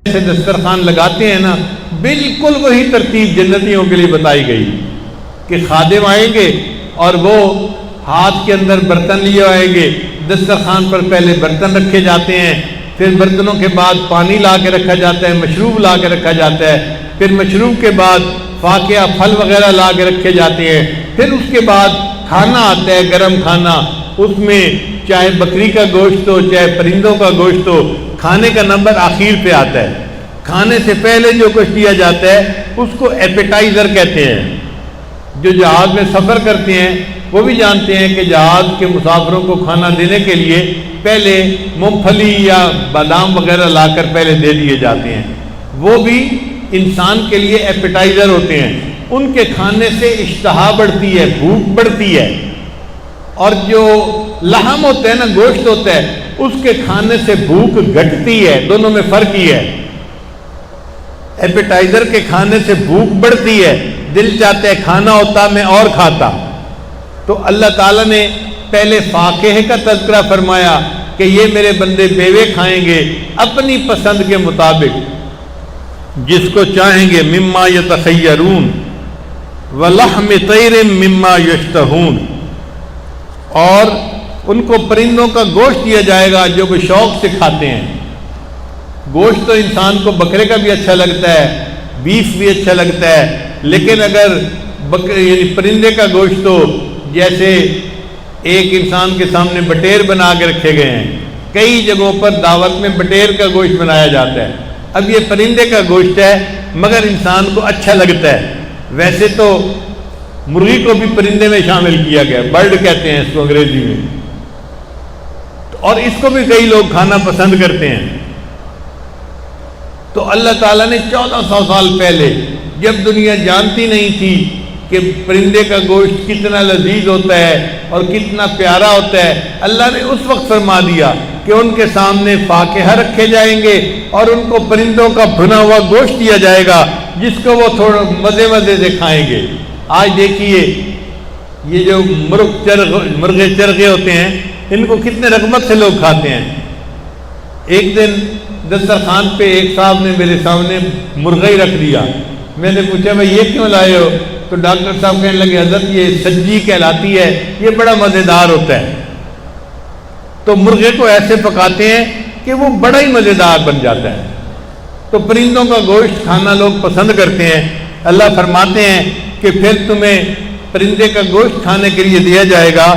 سے دسترخوان لگاتے ہیں نا، بالکل وہی ترتیب جنتیوں کے لیے بتائی گئی کہ خادم آئیں گے اور وہ ہاتھ کے اندر برتن لیے آئیں گے، دسترخوان پر پہلے برتن رکھے جاتے ہیں، پھر برتنوں کے بعد پانی لا کے رکھا جاتا ہے، مشروب لا کے رکھا جاتا ہے، پھر مشروب کے بعد فاکہہ پھل وغیرہ لا کے رکھے جاتے ہیں، پھر اس کے بعد کھانا آتا ہے، گرم کھانا، اس میں چاہے بکری کا گوشت ہو چاہے پرندوں کا گوشت ہو، کھانے کا نمبر آخر پہ آتا ہے۔ کھانے سے پہلے جو کچھ دیا جاتا ہے اس کو ایپیٹائزر کہتے ہیں۔ جو جہاز میں سفر کرتے ہیں وہ بھی جانتے ہیں کہ جہاز کے مسافروں کو کھانا دینے کے لیے پہلے مونگ پھلی یا بادام وغیرہ لا کر پہلے دے دیے جاتے ہیں، وہ بھی انسان کے لیے ایپیٹائزر ہوتے ہیں۔ ان کے کھانے سے اشتہا بڑھتی ہے، بھوک بڑھتی ہے، اور جو لحم ہوتا ہے نا، گوشت ہوتا ہے، اس کے کھانے سے بھوک گھٹتی ہے، دونوں میں فرق ہی ہے۔ ایپیٹائزر کے کھانے سے بھوک بڑھتی ہے، دل چاہتا ہے کھانا ہوتا میں اور کھاتا۔ تو اللہ تعالیٰ نے پہلے فاکہے کا تذکرہ فرمایا کہ یہ میرے بندے بیوے کھائیں گے اپنی پسند کے مطابق، جس کو چاہیں گے، مما یتخیرون ولحم طیر مما یشتہون، اور ان کو پرندوں کا گوشت دیا جائے گا جو وہ شوق سے کھاتے ہیں۔ گوشت تو انسان کو بکرے کا بھی اچھا لگتا ہے، بیف بھی اچھا لگتا ہے، لیکن اگر یعنی پرندے کا گوشت ہو، جیسے ایک انسان کے سامنے بٹیر بنا کے رکھے گئے ہیں، کئی جگہوں پر دعوت میں بٹیر کا گوشت بنایا جاتا ہے، اب یہ پرندے کا گوشت ہے مگر انسان کو اچھا لگتا ہے۔ ویسے تو مرغی کو بھی پرندے میں شامل کیا گیا، برڈ کہتے ہیں اس کو انگریزی میں، اور اس کو بھی کئی لوگ کھانا پسند کرتے ہیں۔ تو اللہ تعالیٰ نے 1400 سال پہلے، جب دنیا جانتی نہیں تھی کہ پرندے کا گوشت کتنا لذیذ ہوتا ہے اور کتنا پیارا ہوتا ہے، اللہ نے اس وقت فرما دیا کہ ان کے سامنے فاکہہ رکھے جائیں گے اور ان کو پرندوں کا بھنا ہوا گوشت دیا جائے گا جس کو وہ تھوڑا مزے سے کھائیں گے۔ آج دیکھیے یہ جو مرغے چرغے ہوتے ہیں، ان کو کتنے رغبت سے لوگ کھاتے ہیں۔ ایک دن دسترخوان پہ ایک صاحب نے میرے سامنے مرغا ہی رکھ دیا، میں نے پوچھا بھائی یہ کیوں لائے ہو؟ تو ڈاکٹر صاحب کہنے لگے حضرت یہ سجی کہلاتی ہے، یہ بڑا مزیدار ہوتا ہے۔ تو مرغے کو ایسے پکاتے ہیں کہ وہ بڑا ہی مزیدار بن جاتا ہے۔ تو پرندوں کا گوشت کھانا لوگ پسند کرتے ہیں۔ اللہ فرماتے ہیں کہ پھر تمہیں پرندے کا گوشت کھانے کے لیے دیا جائے گا